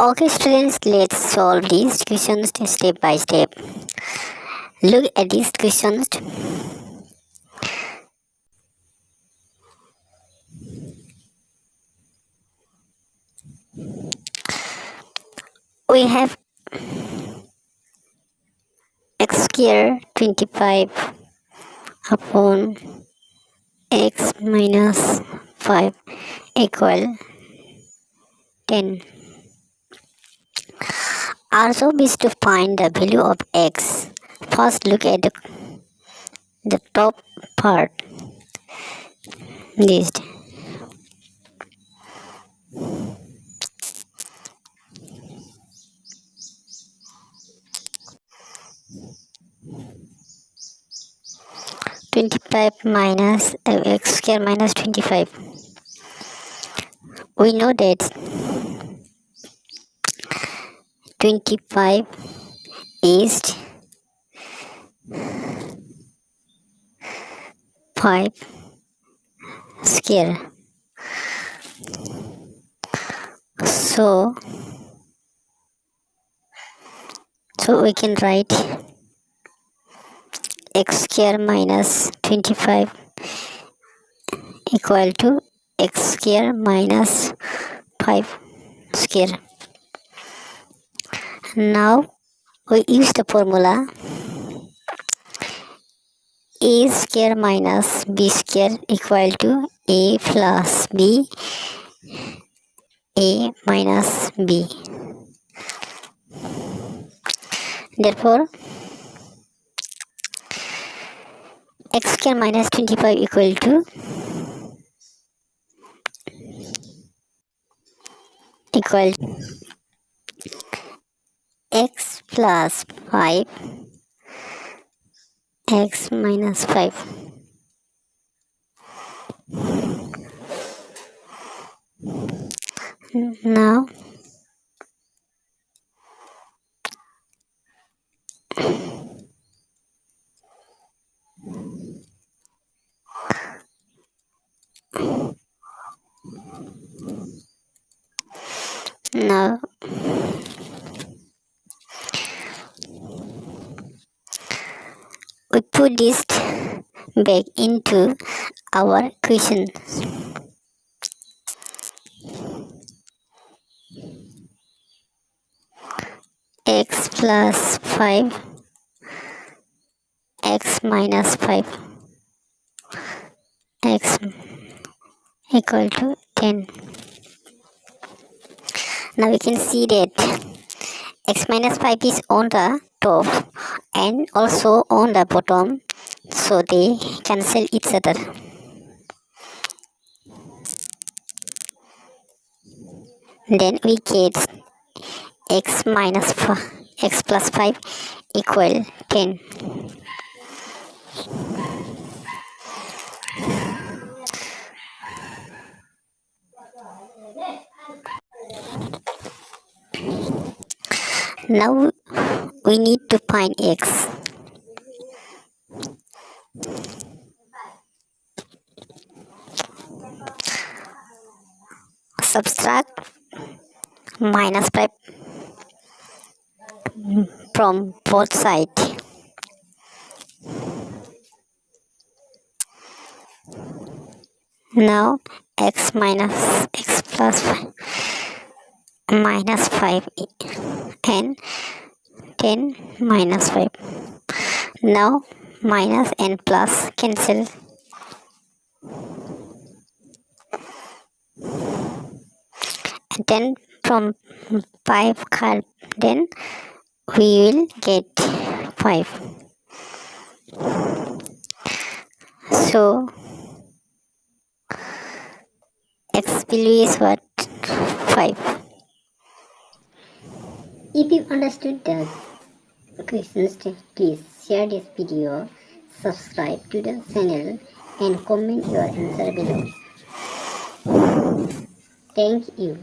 Okay students, let's solve these questions step by step. Look at these questions. We have x square 25 upon x minus 5 equal 10. Our job is to find the value of x. First look at the top part. This 25 minus x square minus 25. We know that 25 is 5 square. So we can write x square minus 25 equal to x square minus 5 square. Now we use the formula a square minus b square equal to a plus b, a minus b. Therefore, x square minus 25 equal to x plus 5 x minus 5. Now we put this back into our question. X plus 5 x minus 5 x equal to 10. Now we can see that x minus 5 is on the top and also on the bottom, so they cancel each other. Then we get x minus 5, x plus 5 equal 10. Now we need to find x. Subtract minus 5 from both sides. Now x minus x plus 5 minus 5 and 10 minus 5. Now minus and plus cancel. And 10 from 5 card, then we will get 5. So x value is what? 5. If you understood the questions, please share this video, subscribe to the channel and comment your answer below. Thank you.